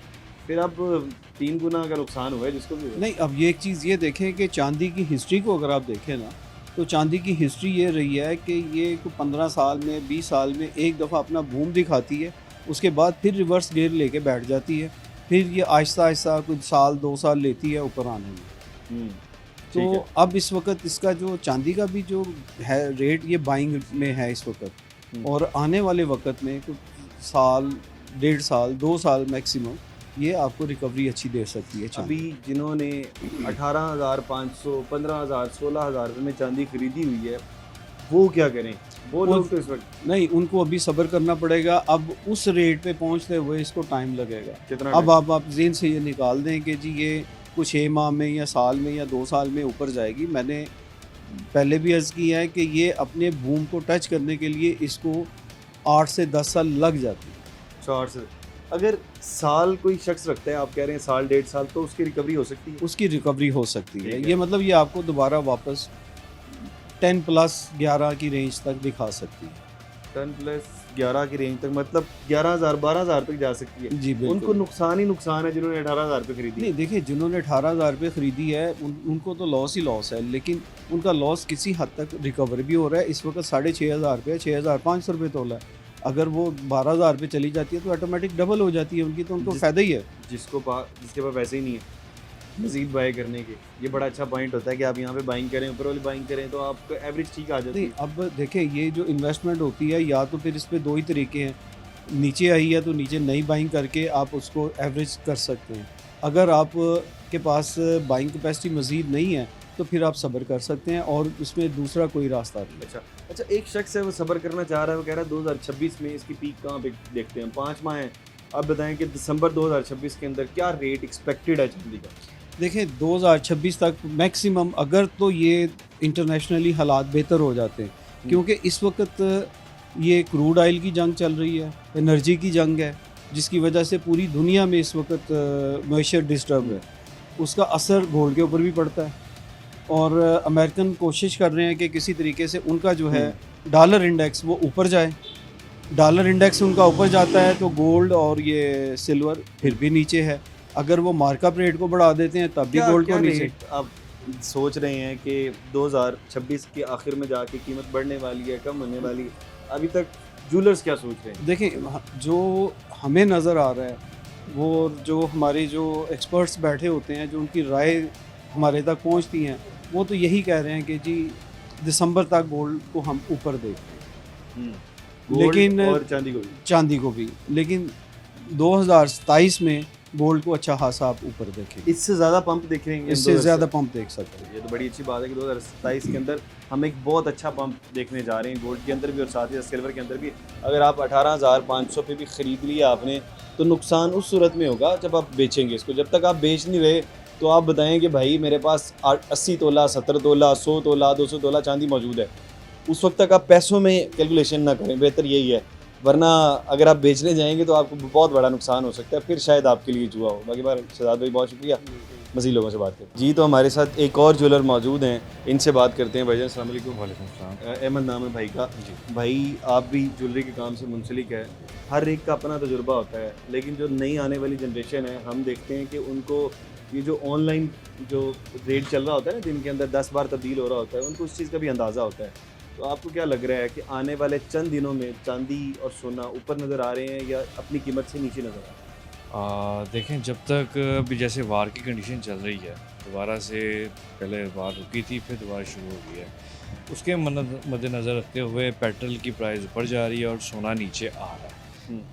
फिर अब 3 गुना का नुकसान हुआ है जिसको भी हुआ। नहीं, अब ये एक चीज़ ये देखें कि चांदी की हिस्ट्री को अगर आप देखें ना, तो चांदी की हिस्ट्री ये रही है कि ये 15 साल में, 20 साल में एक दफ़ा अपना बूम दिखाती है, उसके बाद फिर रिवर्स गियर लेके बैठ जाती है, फिर ये आहिस्ता आहिस्ता कुछ साल 2 साल लेती है ऊपर आने में। ठीक तो है। अब इस वक्त इसका जो चांदी का भी जो है रेट, ये बाइंग में है इस वक्त, और आने वाले वक्त में कुछ साल, 1.5 साल, 2 साल मैक्सिमम ये आपको रिकवरी अच्छी दे सकती है चांदी। अभी जिन्होंने 18,500, 15,000, 16,000 रुपये में चांदी खरीदी हुई है वो क्या करें? वो लोग तो इस वक्त नहीं, उनको अभी सब्र करना पड़ेगा। अब उस रेट पे पहुंचते हुए इसको टाइम लगेगा। कितना अब आप ज़हन से ये निकाल दें कि जी ये कुछ 6 माह में या साल में या 2 साल में ऊपर जाएगी। मैंने पहले भी अर्ज़ किया है कि ये अपने बूम को टच करने के लिए इसको 8 से 10 साल लग जाती है। 4 से अगर साल कोई शख्स रखता है, आप कह रहे हैं साल 1.5 साल, तो उसकी रिकवरी हो सकती है। उसकी रिकवरी हो सकती है। ठीक है। ये मतलब ये आपको दोबारा वापस 10 प्लस 11 की रेंज तक दिखा सकती है। 10 प्लस 11 की रेंज तक, मतलब 11,000, 12,000 तक जा सकती है। जी बिल्कुल। उनको नुकसान ही नुकसान है जिन्होंने 18,000 रुपये खरीदी। नहीं, देखिए जिन्होंने 18,000 रुपये ख़रीदी है उनको तो लॉस ही लॉस है, लेकिन उनका लॉस किसी हद तक रिकवर भी हो रहा है। इस वक्त 6,500 रुपये, 6,500 रुपये तोला है। अगर वो 12,000 रुपये चली जाती है तो ऑटोमेटिक डबल हो जाती है उनकी, तो उनको फ़ायदा ही है। जिसके पास वैसे ही नहीं है। मज़ीद बाय करने के। ये बड़ा अच्छा पॉइंट होता है कि आप यहाँ पे बाइंग करें, ऊपर वाली बाइंग करें तो आपका एवरेज ठीक आ जाती नहीं, है। अब देखें ये जो इन्वेस्टमेंट होती है या तो फिर इस पे दो ही तरीके हैं, नीचे आई है तो नीचे नई बाइंग करके आप उसको एवरेज कर सकते हैं। अगर आप के पास बाइंग कैपेसिटी मज़ीद नहीं है तो फिर आप सब्र कर सकते हैं और उसमें दूसरा कोई रास्ता नहीं है। अच्छा, एक शख्स है वो सब्र करना चाह रहा है, वो कह रहा है 2026 में इसकी पीक कहाँ पे देखते हैं, 5 माह हैं। आप बताएं कि दिसंबर 2026 के अंदर क्या रेट एक्सपेक्टेड है चांदी का? देखें 2026 तक मैक्सिमम, अगर तो ये इंटरनेशनली हालात बेहतर हो जाते हैं, क्योंकि इस वक्त ये क्रूड ऑयल की जंग चल रही है, एनर्जी की जंग है, जिसकी वजह से पूरी दुनिया में इस वक्त मैशर डिस्टर्ब है, उसका असर गोल्ड के ऊपर भी पड़ता है। और अमेरिकन कोशिश कर रहे हैं कि किसी तरीके से उनका जो है डॉलर इंडेक्स वो ऊपर जाए। डॉलर इंडेक्स उनका ऊपर जाता है तो गोल्ड और ये सिल्वर फिर भी नीचे है। अगर वो मार्कअप रेट को बढ़ा देते हैं तब भी गोल्ड को नीचे। रेट आप सोच रहे हैं कि 2026 के आखिर में जाके कीमत बढ़ने वाली है, कम होने वाली है? अभी तक जूलर्स क्या सोच रहे हैं? देखें जो हमें नज़र आ रहा है, वो जो हमारे जो एक्सपर्ट्स बैठे होते हैं, जो उनकी राय हमारे तक पहुंचती हैं, वो तो यही कह रहे हैं कि जी दिसंबर तक गोल्ड को हम ऊपर देखते हैं, लेकिन और चांदी को भी, लेकिन 2027 में गोल्ड को अच्छा खासा आप ऊपर देखेंगे, इससे ज़्यादा पंप देखेंगे, इससे ज़्यादा पंप देख सकते हैं। ये तो बड़ी अच्छी बात है कि 2027 के अंदर हम एक बहुत अच्छा पंप देखने जा रहे हैं गोल्ड के अंदर भी और साथ ही सिल्वर के अंदर भी। अगर आप 18,500 पे भी ख़रीद लिया आपने तो नुकसान उस सूरत में होगा जब आप बेचेंगे इसको। जब तक आप बेच नहीं रहे तो आप बताएं कि भाई मेरे पास 80 तोला, 70 तोला, 100 तोला, 200 तोला चांदी मौजूद है, उस वक्त तक आप पैसों में कैलकुलेशन ना करें, बेहतर यही है। वरना अगर आप बेचने जाएंगे तो आपको बहुत बड़ा नुकसान हो सकता है, फिर शायद आपके लिए जुआ हो। बाकी बार शहजाद भाई बहुत शुक्रिया, मज़ीद लोगों से बात करें जी। तो हमारे साथ एक और ज्वेलर मौजूद हैं, इनसे बात करते हैं। भाईजान अस्सलाम वालेकुम। वालेकुम सलाम। अहमद नाम है भाई का। भाई आप भी ज्वेलरी के काम से मुंसलिक है, हर एक का अपना तजुर्बा होता है, लेकिन जो नई आने वाली जनरेशन है हम देखते हैं कि उनको ये जो ऑनलाइन जो रेट चल रहा होता है ना, जिनके अंदर 10 बार तब्दील हो रहा होता है, उनको उस चीज़ का भी अंदाज़ा होता है। तो आपको क्या लग रहा है कि आने वाले चंद दिनों में चांदी और सोना ऊपर नज़र आ रहे हैं या अपनी कीमत से नीचे नज़र आ रहे हैं? देखें जब तक अभी जैसे वार की कंडीशन चल रही है, दोबारा से पहले वार रुकी थी फिर दोबारा शुरू हो गई है, उसके मद्देनज़र रखते हुए पेट्रोल की प्राइस ऊपर जा रही है और सोना नीचे आ रहा है।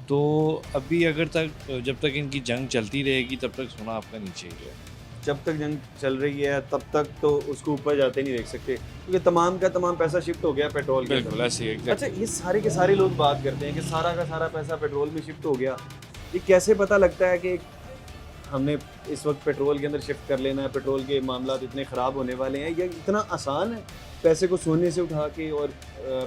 तो अभी जब तक इनकी जंग चलती रहेगी तब तक सोना आपका नीचे ही है। जब तक जंग चल रही है तब तक तो उसको ऊपर जाते नहीं देख सकते, क्योंकि तमाम का तमाम पैसा शिफ्ट हो गया पेट्रोल के बिल्कुल अंदर। ऐसे ही अच्छा, ये सारे के सारे लोग बात करते हैं कि सारा का सारा पैसा पेट्रोल में शिफ्ट हो गया। ये कैसे पता लगता है कि हमने इस वक्त पेट्रोल के अंदर शिफ्ट कर लेना है, पेट्रोल के मामला इतने ख़राब होने वाले हैं? या इतना आसान है पैसे को सोने से उठा के और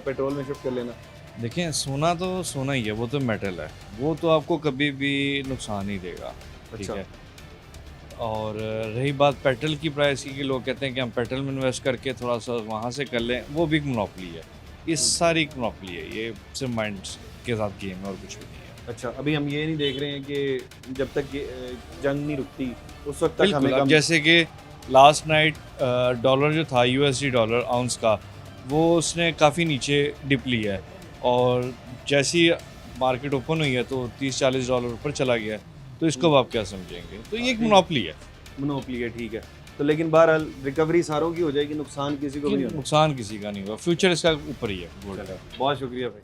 पेट्रोल में शिफ्ट कर लेना? देखें सोना तो सोना ही है, वो तो मेटल है, वो तो आपको कभी भी नुकसान नहीं देगा। ठीक अच्छा। है। और रही बात पेट्रोल की प्राइस की कि लोग कहते हैं कि हम पेट्रोल में इन्वेस्ट करके थोड़ा सा वहाँ से कर लें, वो भी एक मोनोपोली है। ये सारी एक मोनोपोली है, ये सिर्फ माइंड के साथ गेम है और कुछ भी नहीं है। अच्छा, अभी हम ये नहीं देख रहे हैं कि जब तक ये जंग नहीं रुकती उस वक्त तक बिल्कुल। हमें अब जैसे कि लास्ट नाइट डॉलर जो था यूएसडी डॉलर आउंस का, वो उसने काफ़ी नीचे डिप लिया है और जैसी मार्केट ओपन हुई है तो 30-40 डॉलर ऊपर चला गया है। तो इसको अब आप क्या समझेंगे? तो ये एक मोनोपोली है। मोनोपोली है, ठीक है। तो लेकिन बहरहाल रिकवरी सारों की हो जाएगी, नुकसान किसी को भी नहीं होगा। नुकसान किसी का नहीं होगा, फ्यूचर इसका ऊपर ही है गोल्ड का। बहुत शुक्रिया भाई।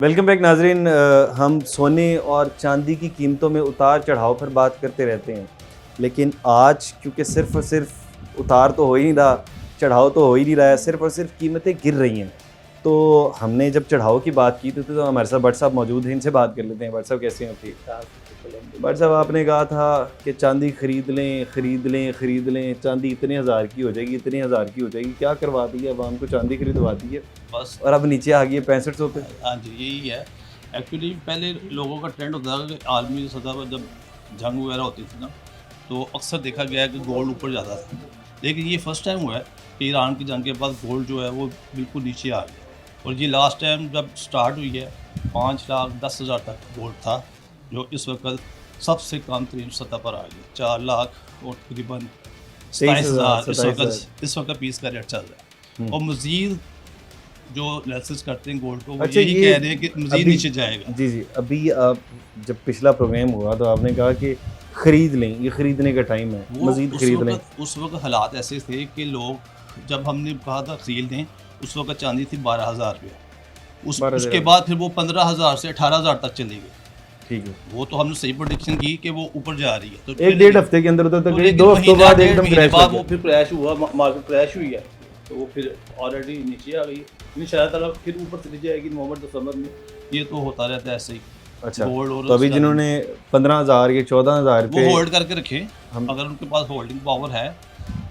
वेलकम बैक नाजरीन। हम सोने और चांदी की कीमतों में उतार चढ़ाव पर बात करते रहते हैं, लेकिन आज क्योंकि सिर्फ और सिर्फ उतार तो हो ही नहीं रहा, चढ़ाव तो हो ही नहीं रहा है, सिर्फ और सिर्फ कीमतें गिर रही हैं। तो हमने जब चढ़ाव की बात की तो हमारे साथ भट्ट साहब मौजूद हैं, इनसे बात कर लेते हैं। भट्ट साहब कैसे हैं? ठीक। भट्ट साहब आपने कहा था कि चांदी खरीद लें, चांदी इतने हज़ार की हो जाएगी, इतने हज़ार की हो जाएगी। क्या करवा दी है अवाम को? चांदी खरीदवा दी है बस। और अब नीचे आ गई है 6500 पे। हाँ जी, यही है। एक्चुअली पहले लोगों का ट्रेंड होता था कि आलमी सतह पर जब जंग वगैरह होती थी ना, तो अक्सर देखा गया है कि गोल्ड ऊपर जाता था। लेकिन ये फर्स्ट टाइम हुआ है कि ईरान की जंग के बाद गोल्ड जो है वो बिल्कुल नीचे आ गया। और ये लास्ट टाइम जब स्टार्ट हुई है 5,10,000 तक गोल्ड था, जो इस वक्त सबसे कम तरीन सतह पर आ गया 4 लाख और तकरीबन 27,000 इस वक्त पीस का रेट चल रहा है। और मज़ीद जो एनालिसिस करते हैं गोल्ड को वो अच्छा, यही ये कह रहे हैं कि मज़ीद अभी- नीचे जाएगा। जी जी, अभी आप जब पिछला प्रोग्राम हुआ तो आपने कहा कि ख़रीद लें, ये ख़रीदने का टाइम है, वो मज़ीद ख़रीद लें। उस वक्त हालात ऐसे थे कि लोग, जब हमने कहा था खरीद लें, उस वक्त चांदी थी 12,000 रुपये। 12,000 उसके बाद फिर वो 15,000 से 18,000 तक चली गई। ठीक है, वो तो हमने सही प्रोडिक्शन की कि वो ऊपर जा रही है, तो एक डेढ़ हफ्ते के अंदर उधर तक गई, लेकिन 2 हफ्तों महीना, बाद डेढ़ एकदम महीने क्रैश बाद लग वो गया। फिर क्रैश हुआ, मार्केट क्रैश हुई है, तो वो फिर ऑलरेडी नीचे आ गई। इंशाअल्लाह फिर ऊपर चली जाएगी नवंबर दिसंबर में। ये तो होता रहता है ऐसे ही। अच्छा, गोल्ड और तो अभी उसका- जिन्होंने 15,000 या 14,000 वो पे होल्ड करके रखे, हम- अगर उनके पास होल्डिंग पावर है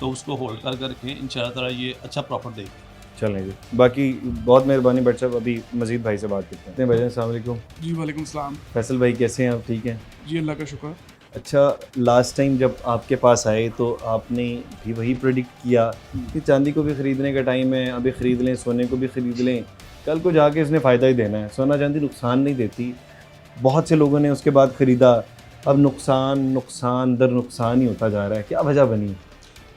तो उसको होल्ड करके रखें, इंशाअल्लाह ये अच्छा प्रॉफिट देगी। चलें जी, बाकी बहुत मेहरबानी बट साहब, अभी मजीद भाई से बात करते हैं। भाई अस्सलाम वालेकुम। जी वालेकुम सलाम। फैसल भाई कैसे हैं आप, ठीक हैं? जी अल्लाह का शुक्र। अच्छा, लास्ट टाइम जब आपके पास आए तो आपने भी वही प्रेडिक्ट किया कि चांदी को भी ख़रीदने का टाइम है, अभी ख़रीद लें, सोने को भी ख़रीद लें, कल को जाके इसने फ़ायदा ही देना है, सोना चांदी नुकसान नहीं देती। बहुत से लोगों ने उसके बाद ख़रीदा, अब नुकसान दर नुकसान ही होता जा रहा है, क्या वजह बनी?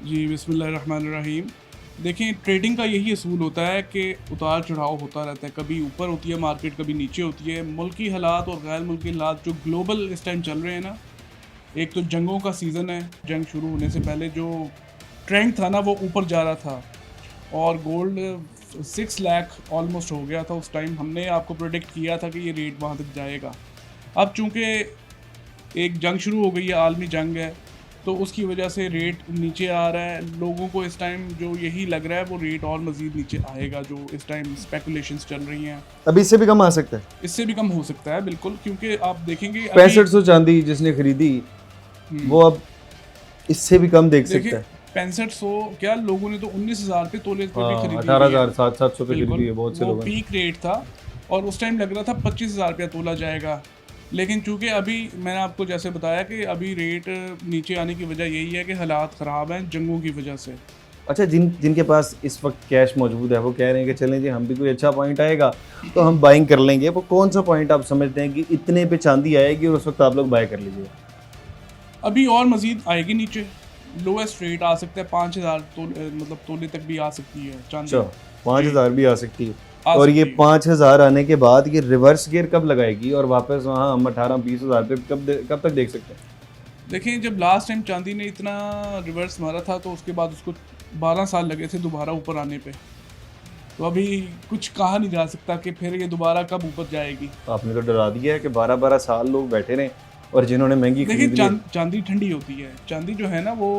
जी बिस्मिल्लाहिर्रहमानिर्रहीम। देखें, ट्रेडिंग का यही असूल होता है कि उतार चढ़ाव होता रहता है, कभी ऊपर होती है मार्केट, कभी नीचे होती है। मुल्की हालात और गैर मुल्की हालात जो ग्लोबल इस टाइम चल रहे हैं ना, एक तो जंगों का सीज़न है, जंग शुरू होने से पहले जो ट्रेंड था ना वो ऊपर जा रहा था, और गोल्ड 6 लाख ऑलमोस्ट हो गया था उस टाइम। हमने आपको प्रोडिक्ट किया था कि ये रेट वहाँ तक जाएगा। अब चूँकि एक जंग शुरू हो गई है, आलमी जंग है, तो उसकी वजह से रेट नीचे आ रहा है। लोगों को इस टाइम जो यही लग रहा है वो रेट और मज़ीद नीचे आएगा, जो इस टाइम स्पेकुलेशंस चल रही हैं। अभी इससे भी कम आ सकता है, इससे भी कम हो सकता है बिल्कुल, क्योंकि आप देखेंगे 6500 चांदी जिसने खरीदी वो अब इससे भी कम देख सकता देखिए है। 6500 क्या, लोगों ने तो 19,000 पे तोले पे भी खरीदी 18,000 700 पे बिल्कुल, खरीदी है बहुत से वो लोगों ने। पीक रेट था और उस टाइम लग रहा था 25,000 रुपया तोला जाएगा। लेकिन चूंकि अभी मैंने आपको जैसे बताया कि अभी रेट नीचे आने की वजह यही है कि हालात ख़राब हैं जंगों की वजह से। अच्छा, जिनके पास इस वक्त कैश मौजूद है वो कह रहे हैं कि चलें जी, हम भी कोई अच्छा पॉइंट आएगा तो हम बाइंग कर लेंगे। वो कौन सा पॉइंट आप समझते हैं कि इतने पे चांदी आएगी और उस वक्त आप लोग बाय कर लीजिए? अभी और मज़ीद आएगी नीचे, लोएस्ट रेट आ सकता है 5,000 मतलब तोले तक भी आ सकती है चांदी। अच्छा, 5,000 भी आ सकती है। आ और ये सकती है। 5,000 आने के बाद ये रिवर्स गियर कब लगाएगी और वापस वहाँ हम 18-20,000 पे कब तक देख सकते हैं? देखिए, जब लास्ट टाइम चांदी ने इतना रिवर्स मारा था तो उसके बाद उसको 12 साल लगे थे दोबारा ऊपर आने पे। तो अभी कुछ कहा नहीं जा सकता कि फिर ये दोबारा कब ऊपर जाएगी। आपने तो डरा दिया है कि 12-12 साल लोग बैठे रहे और जिन्होंने महंगी देखिए, खरीद ली। चांदी ठंडी होती है, चांदी जो है ना वो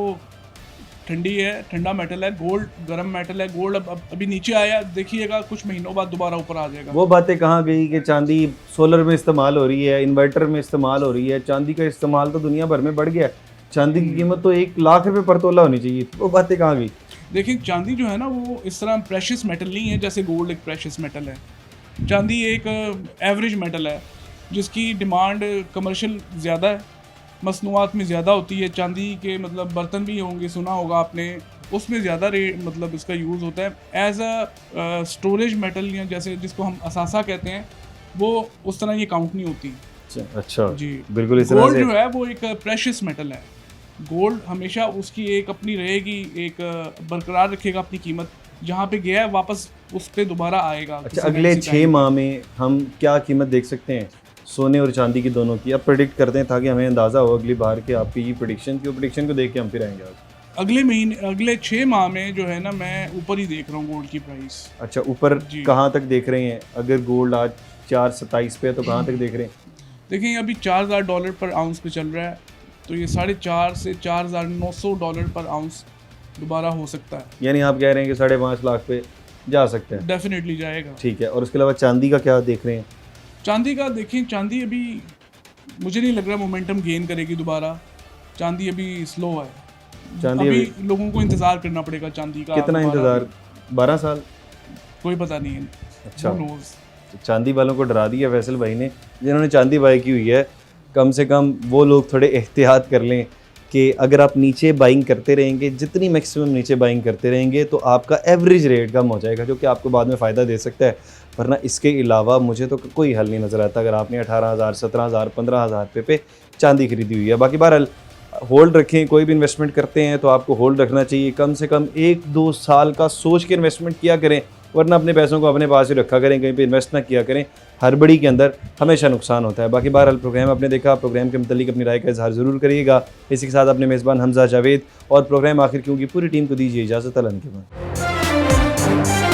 ठंडी है, ठंडा मेटल है। गोल्ड गर्म मेटल है। गोल्ड अब अभी नीचे आया, देखिएगा कुछ महीनों बाद दोबारा ऊपर आ जाएगा। वो बातें कहाँ गई कि चांदी सोलर में इस्तेमाल हो रही है, इन्वर्टर में इस्तेमाल हो रही है, चांदी का इस्तेमाल तो दुनिया भर में बढ़ गया। चांदी की कीमत तो 1 लाख रुपए पर तोला होनी चाहिए, वो बातें कहाँ गई? देखिए, चांदी जो है ना वो इस तरह प्रेशियस मेटल नहीं है जैसे गोल्ड एक प्रेशियस मेटल है। चांदी एक एवरेज मेटल है जिसकी डिमांड कमर्शियल ज़्यादा है, मसनूआत में ज़्यादा होती है। चांदी के मतलब बर्तन भी होंगे, सुना होगा आपने, उसमें ज़्यादा रेट मतलब इसका यूज़ होता है एज अ स्टोरेज मेटल, या जैसे जिसको हम असासा कहते हैं, वो उस तरह ये काउंट नहीं होती। अच्छा, जी, बिल्कुल इस तरह गोल्ड से। जो है वो एक प्रेशियस मेटल है। गोल्ड हमेशा उसकी एक अपनी रहेगी, एक बरकरार रखेगा अपनी कीमत, जहाँ पे गया है वापस उस पर दोबारा आएगा। अच्छा, किसी न अगले किसी 6 time। माह में हम क्या कीमत देख सकते हैं सोने और चांदी की दोनों की? अब प्रेडिक्ट करते हैं ताकि हमें अंदाज़ा हो अगली बार के आपकी प्रेडिक्शन की, प्रेडिक्शन को देख के हम फिर आएंगे आज। अगले महीने, अगले 6 माह में जो है ना, मैं ऊपर ही देख रहा हूँ गोल्ड की प्राइस। अच्छा, ऊपर जी। कहाँ तक देख रहे हैं? अगर गोल्ड आज 427 पे है तो कहाँ तक देख रहे हैं? देखिए, अभी $4,000 पर आउंस पे चल रहा है, तो ये 4,500 से $4,900 पर आउंस दोबारा हो सकता है। यानी आप कह रहे हैं कि 5.5 लाख पे जा सकते हैं? डेफिनेटली जाएगा। ठीक है, और उसके अलावा चांदी का क्या देख रहे हैं? चांदी का देखिए, चांदी अभी मुझे नहीं लग रहा मोमेंटम गेन करेगी दोबारा। चांदी अभी स्लो है। चांदी अभी अभी लोगों को इंतज़ार करना पड़ेगा चांदी का। कितना दोबारा। इंतज़ार? 12 साल? कोई पता नहीं है। अच्छा। Who knows? तो चांदी वालों को डरा दिया फैसल भाई ने, जिन्होंने चांदी बाई की हुई है। कम से कम वो लोग थोड़े एहतियात कर लें कि अगर आप नीचे बाइंग करते रहेंगे, जितनी मैक्सिमम नीचे बाइंग करते रहेंगे तो आपका एवरेज रेट कम हो जाएगा, जो कि आपको बाद में फ़ायदा दे सकता है। वरना इसके अलावा मुझे तो कोई हल नहीं नज़र आता अगर आपने 18,000, 17,000, 15,000 पे चांदी खरीदी हुई है। बाकी बहरहाल होल्ड रखें, कोई भी इन्वेस्टमेंट करते हैं तो आपको होल्ड रखना चाहिए। कम से कम 1-2 साल का सोच के इन्वेस्टमेंट किया करें वरना अपने पैसों को अपने पास ही रखा करें, कहीं पे इन्वेस्ट ना किया करें। हड़बड़ी के अंदर हमेशा नुकसान होता है। बाकी बहरहाल प्रोग्राम आपने देखा, प्रोग्राम के मतलब अपनी राय का इजहार ज़रूर करिएगा। इसी के साथ अपने मेज़बान हमजा जावेद और प्रोग्राम आखिर क्यों की पूरी टीम को दीजिए इजाज़त। अल्लाह के बाद।